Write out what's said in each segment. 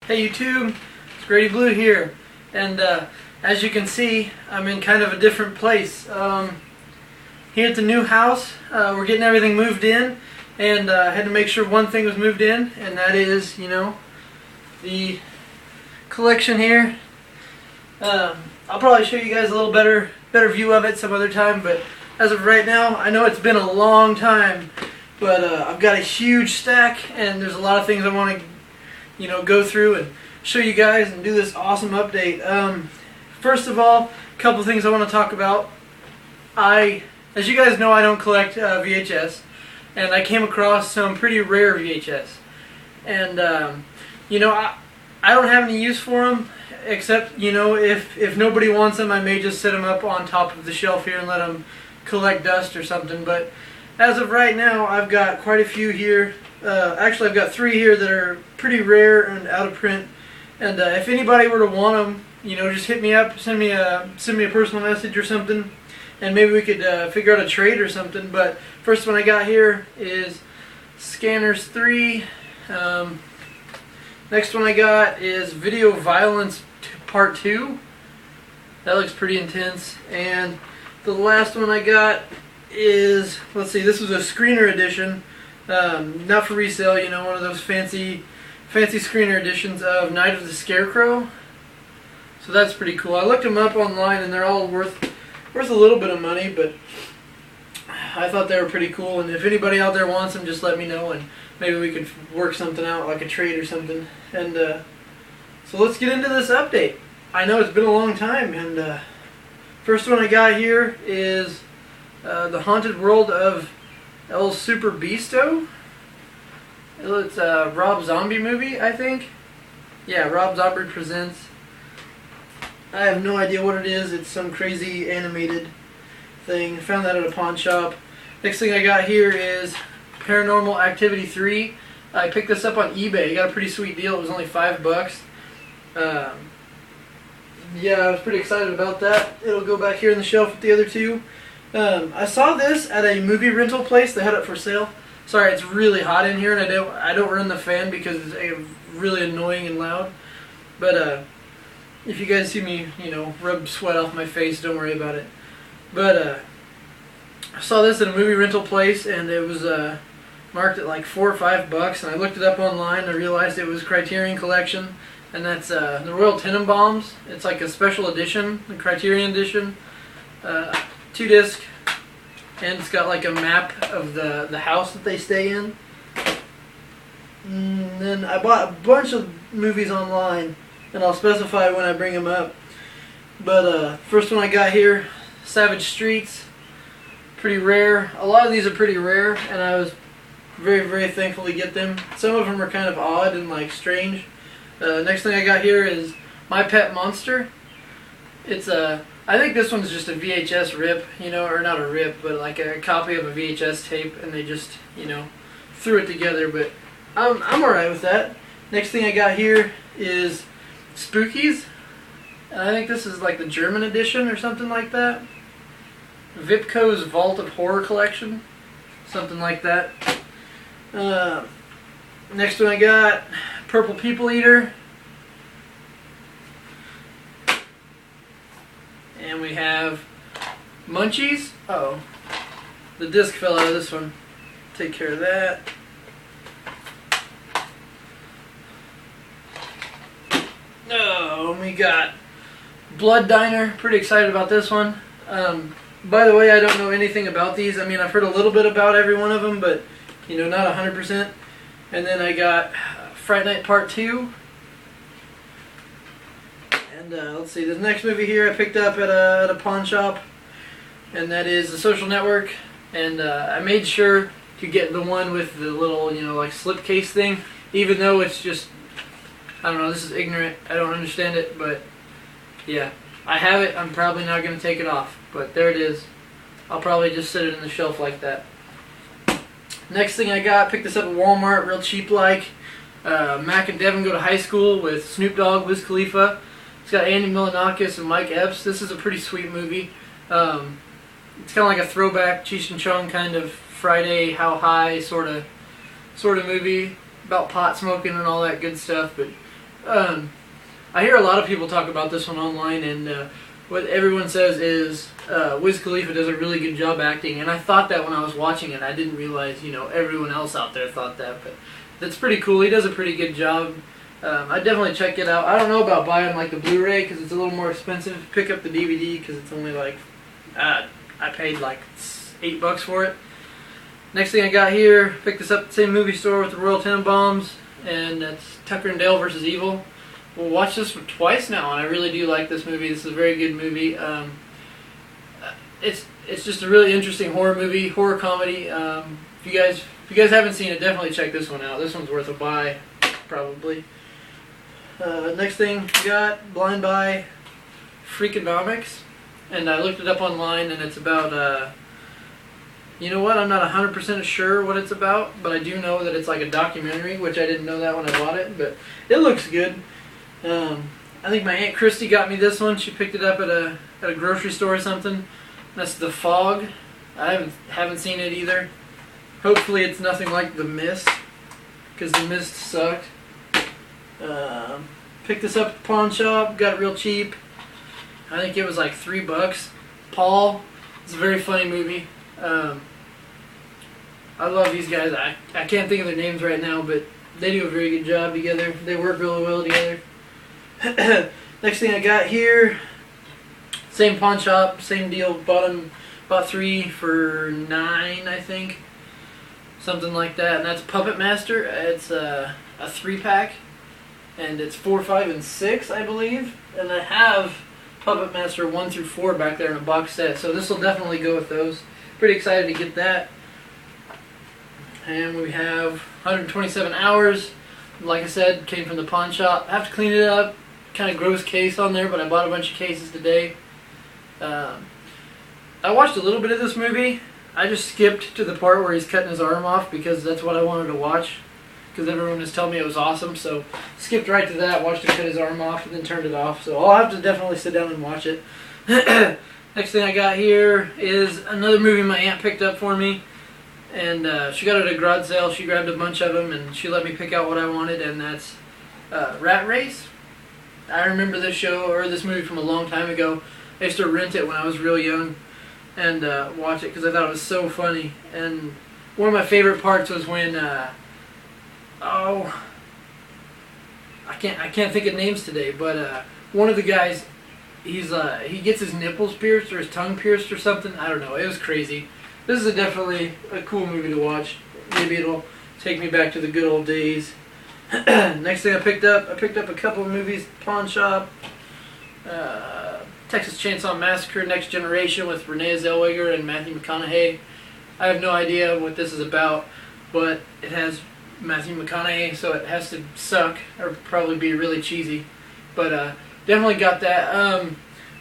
Hey YouTube, it's Grady Blue here, and as you can see, I'm in kind of a different place. Here at the new house, we're getting everything moved in, and I had to make sure one thing was moved in, and that is, the collection here. I'll probably show you guys a little better view of it some other time, but as of right now, I know it's been a long time, but I've got a huge stack, and there's a lot of things I want to go through and show you guys and do this awesome update. First of all, a couple things I want to talk about. As you guys know, I don't collect VHS, and I came across some pretty rare VHS, and I don't have any use for them, except if nobody wants them, I may just set them up on top of the shelf here and let them collect dust or something. But as of right now, I've got quite a few here. Actually, I've got 3 here that are pretty rare and out of print. And if anybody were to want them, just hit me up, send me a personal message or something, and maybe we could figure out a trade or something. But first one I got here is Scanners 3. Next one I got is Video Violence Part 2. That looks pretty intense. And the last one I got is, let's see, this was a screener edition. Not for resale, one of those fancy screener editions of Night of the Scarecrow. So that's pretty cool. I looked them up online, and they're all worth a little bit of money, but I thought they were pretty cool. And if anybody out there wants them, just let me know, and maybe we could work something out, like a trade or something. And so let's get into this update. I know it's been a long time, and first one I got here is The Haunted World of El Super Beasto. It's a Rob Zombie movie, I think. Yeah, Rob Zombie Presents. I have no idea what it is. It's some crazy animated thing. I found that at a pawn shop. Next thing I got here is Paranormal Activity 3. I picked this up on eBay. I got a pretty sweet deal. It was only $5. Yeah, I was pretty excited about that. It'll go back here on the shelf with the other 2. I saw this at a movie rental place. They had it for sale. Sorry, it's really hot in here, and I don't run the fan because it's really annoying and loud. But if you guys see me, rub sweat off my face, don't worry about it. But I saw this at a movie rental place, and it was marked at like $4 or $5. And I looked it up online, and I realized it was Criterion Collection, and that's the Royal Tenenbaums. It's like a special edition, the Criterion edition. 2-disc, and it's got like a map of the house that they stay in. And then I bought a bunch of movies online, and I'll specify when I bring them up. But first one I got here, Savage Streets. Pretty rare. A lot of these are pretty rare, and I was very, very thankful to get them. Some of them are kind of odd and like strange. Next thing I got here is My Pet Monster. It's I think this one's just a VHS rip, or not a rip, but like a copy of a VHS tape, and they just, threw it together. But I'm alright with that. Next thing I got here is Spookies, and I think this is like the German edition or something like that. Vipco's Vault of Horror Collection, something like that. Next one I got Purple People Eater. And we have Munchies. Uh-oh. The disc fell out of this one. Take care of that. Oh, and we got Blood Diner. Pretty excited about this one. By the way, I don't know anything about these. I mean, I've heard a little bit about every one of them, but, not 100%. And then I got Fright Night Part 2. Let's see, this next movie here I picked up at a pawn shop, and that is The Social Network. And I made sure to get the one with the little, like slipcase thing, even though it's just, I don't know, this is ignorant, I don't understand it, but yeah, I have it. I'm probably not going to take it off, but there it is. I'll probably just set it in the shelf like that. Next thing I got, picked this up at Walmart, real cheap like. Mac and Devin Go to High School with Snoop Dogg, Wiz Khalifa. It's got Andy Milonakis and Mike Epps. This is a pretty sweet movie. It's kind of like a throwback Cheech and Chong kind of Friday, How High sort of movie about pot smoking and all that good stuff. But I hear a lot of people talk about this one online, and what everyone says is Wiz Khalifa does a really good job acting, and I thought that when I was watching it. I didn't realize, you know, everyone else out there thought that, but that's pretty cool. He does a pretty good job. I'd definitely check it out. I don't know about buying like the Blu-ray because it's a little more expensive. Pick up the DVD because it's only like, I paid like $8 for it. Next thing I got here, picked this up at the same movie store with the Royal Tenenbaums, and that's Tucker and Dale vs. Evil. We'll watch this twice now, and I really do like this movie. This is a very good movie. It's just a really interesting horror movie, horror comedy. If you guys haven't seen it, definitely check this one out. This one's worth a buy, probably. Next thing we got, Blind Buy Freakonomics, and I looked it up online, and it's about you know what, I'm not 100% sure what it's about, but I do know that it's like a documentary, which I didn't know that when I bought it, but it looks good. I think my Aunt Christy got me this one. She picked it up at a grocery store or something. That's The Fog. I haven't seen it either. Hopefully it's nothing like The Mist, because The Mist sucked. Picked this up at the pawn shop, got it real cheap. I think it was like $3. Paul. It's a very funny movie. I love these guys. I can't think of their names right now, but they do a very good job together. They work really well together. Next thing I got here, same pawn shop, same deal. Bought 3 for $9, I think, something like that. And that's Puppet Master. It's a 3-pack, and it's 4, 5, and 6, I believe. And I have Puppet Master 1 through 4 back there in a box set, so this will definitely go with those. Pretty excited to get that. And we have 127 hours. Like I said, came from the pawn shop. I have to clean it up. Kind of gross case on there, but I bought a bunch of cases today. I watched a little bit of this movie. I just skipped to the part where he's cutting his arm off because that's what I wanted to watch, because everyone was telling me it was awesome. So skipped right to that, watched him cut his arm off, and then turned it off. So I'll have to definitely sit down and watch it. Next thing I got here is another movie my aunt picked up for me. And she got it at a garage sale. She grabbed a bunch of them, and she let me pick out what I wanted, and that's Rat Race. I remember this show, or this movie, from a long time ago. I used to rent it when I was real young and watch it because I thought it was so funny. And one of my favorite parts was when, I can't think of names today, but one of the guys, he gets his nipples pierced or his tongue pierced or something. I don't know. It was crazy. This is definitely a cool movie to watch. Maybe it'll take me back to the good old days. Next thing I picked up a couple of movies, pawn shop. Texas Chainsaw Massacre, Next Generation with Renee Zellweger and Matthew McConaughey. I have no idea what this is about, but it has Matthew McConaughey, so it has to suck or probably be really cheesy. But definitely got that.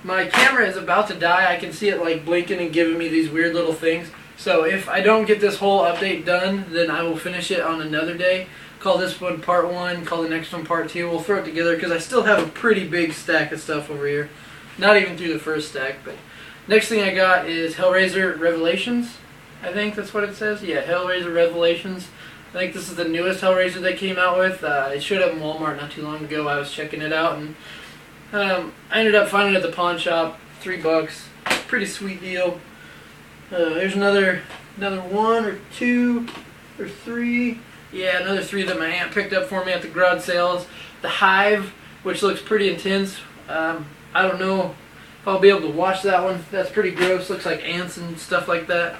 My camera is about to die. I can see it like blinking and giving me these weird little things. So if I don't get this whole update done, then I will finish it on another day. Call this one part 1, call the next one part 2. We'll throw it together because I still have a pretty big stack of stuff over here. Not even through the first stack, but next thing I got is Hellraiser Revelations. I think that's what it says. Yeah, Hellraiser Revelations. I think this is the newest Hellraiser they came out with. It showed up in Walmart not too long ago. I was checking it out, and I ended up finding it at the pawn shop, $3. Pretty sweet deal. There's another 1 or 2 or 3. Yeah, another 3 that my aunt picked up for me at the garage sales. The Hive, which looks pretty intense. I don't know if I'll be able to watch that one. That's pretty gross. Looks like ants and stuff like that.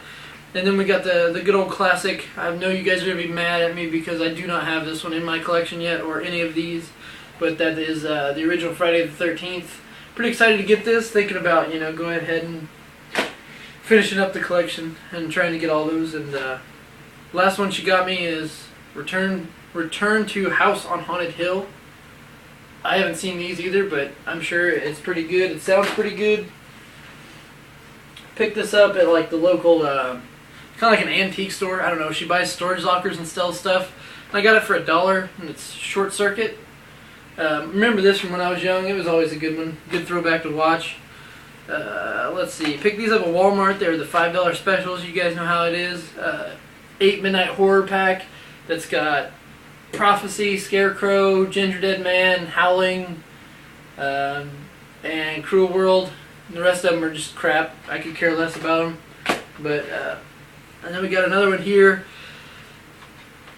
And then we got the good old classic. I know you guys are going to be mad at me because I do not have this one in my collection yet, or any of these. But that is the original Friday the 13th. Pretty excited to get this. Thinking about, going ahead and finishing up the collection and trying to get all those. And last one she got me is Return to House on Haunted Hill. I haven't seen these either, but I'm sure it's pretty good. It sounds pretty good. Picked this up at like the local, kind of like an antique store. I don't know. She buys storage lockers and sells stuff. I got it for $1, and it's Short Circuit. Remember this from when I was young. It was always a good one. Good throwback to watch. Let's see. Picked these up at Walmart. They were the $5 specials. You guys know how it is. 8 Midnight Horror Pack. That's got Prophecy, Scarecrow, Ginger Dead Man, Howling, and Cruel World. And the rest of them are just crap. I could care less about them. But and then we got another one here,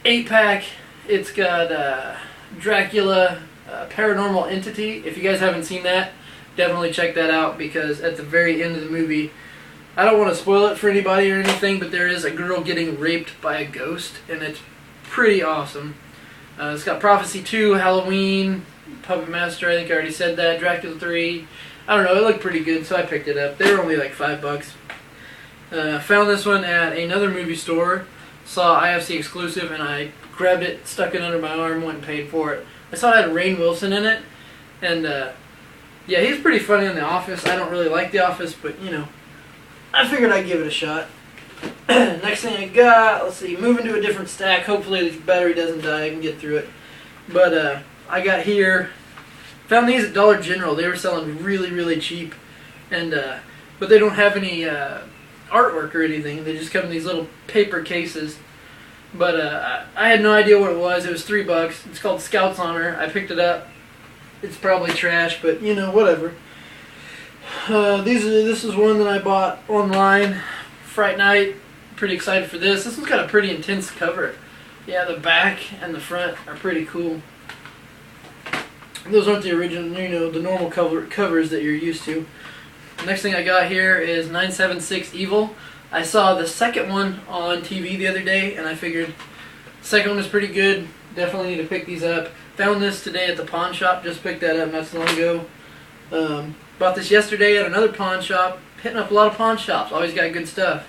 8-pack. It's got Dracula, Paranormal Entity. If you guys haven't seen that, definitely check that out, because at the very end of the movie, I don't want to spoil it for anybody or anything, but there is a girl getting raped by a ghost, and it's pretty awesome. It's got Prophecy 2, Halloween, Puppet Master, I think I already said that, Dracula 3. I don't know, it looked pretty good, so I picked it up. They were only like $5. Found this one at another movie store, saw IFC exclusive, and I grabbed it, stuck it under my arm, went and paid for it. I saw it had Rainn Wilson in it, and yeah, he's pretty funny in The Office. I don't really like The Office, but you know, I figured I'd give it a shot. Next thing I got, let's see, moving to a different stack. Hopefully the battery doesn't die, I can get through it. But I got here, found these at Dollar General. They were selling really cheap, and but they don't have any artwork or anything. They just come in these little paper cases. But I had no idea what it was. It was $3. It's called Scout's Honor. I picked it up. It's probably trash, but you know, whatever. This is one that I bought online Fright Night. Pretty excited for this. This one's got a pretty intense cover. Yeah, the back and the front are pretty cool. Those aren't the original, you know, the normal covers that you're used to. Next thing I got here is 976 Evil. I saw the second one on TV the other day, and I figured the second one was pretty good. Definitely need to pick these up. Found this today at the pawn shop. Just picked that up not so long ago. Bought this yesterday at another pawn shop. Hitting up a lot of pawn shops. Always got good stuff.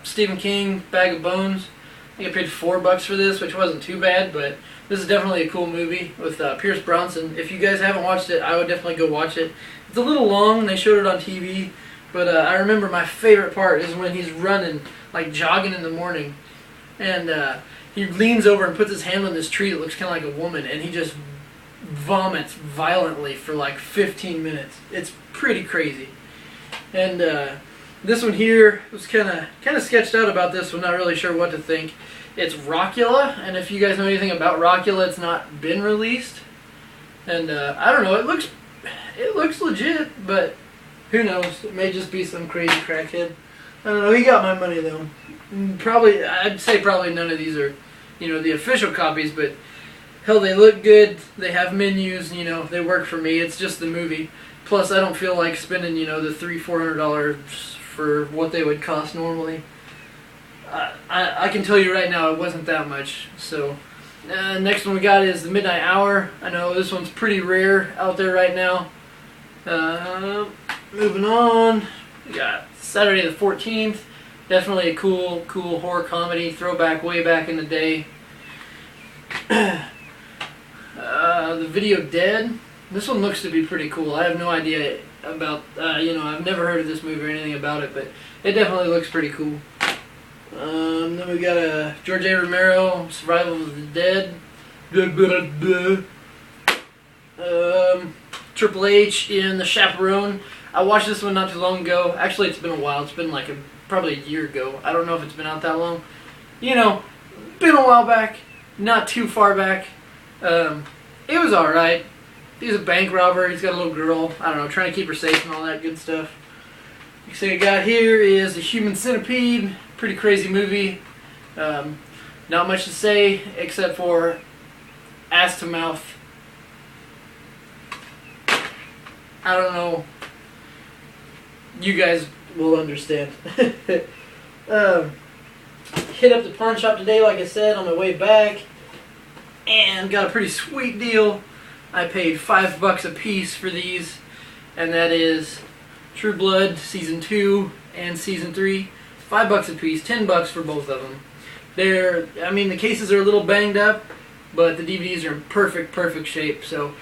Stephen King, Bag of Bones. I think I paid $4 for this, which wasn't too bad, but this is definitely a cool movie with Pierce Brosnan. If you guys haven't watched it, I would definitely go watch it. It's a little long. They showed it on TV, but I remember my favorite part is when he's running, like jogging in the morning, and he leans over and puts his hand on this tree that looks kind of like a woman, and he just vomits violently for like 15 minutes. It's pretty crazy. And this one here was kind of sketched out about this one. Not really sure what to think. It's Rockula, and if you guys know anything about Rockula, it's not been released. And I don't know. It looks legit, but who knows? It may just be some crazy crackhead. I don't know. He got my money though. Probably, I'd say probably none of these are, you know, the official copies, but hell, they look good. They have menus. You know, they work for me. It's just the movie. Plus, I don't feel like spending, you know, the $300-400 for what they would cost normally. I can tell you right now, it wasn't that much. So, next one we got is The Midnight Hour. I know this one's pretty rare out there right now. Moving on, we got Saturday the 14th. Definitely a cool horror comedy, throwback way back in the day. The Video Dead. This one looks to be pretty cool. I have no idea about, you know, I've never heard of this movie or anything about it, but it definitely looks pretty cool. Then we got George A. Romero, Survival of the Dead. Triple H in The Chaperone. I watched this one not too long ago. Actually, it's been a while. It's been like probably a year ago. I don't know if it's been out that long. You know, been a while back. Not too far back. It was alright. He's a bank robber. He's got a little girl. I don't know, trying to keep her safe and all that good stuff. Next thing I got here is The Human Centipede. Pretty crazy movie. Not much to say except for ass to mouth. I don't know. You guys will understand. Hit up the pawn shop today, like I said, on my way back, and got a pretty sweet deal. I paid $5 a piece for these, and that is True Blood Season 2 and Season 3. $5 a piece, $10 for both of them. I mean, the cases are a little banged up, but the DVDs are in perfect shape, so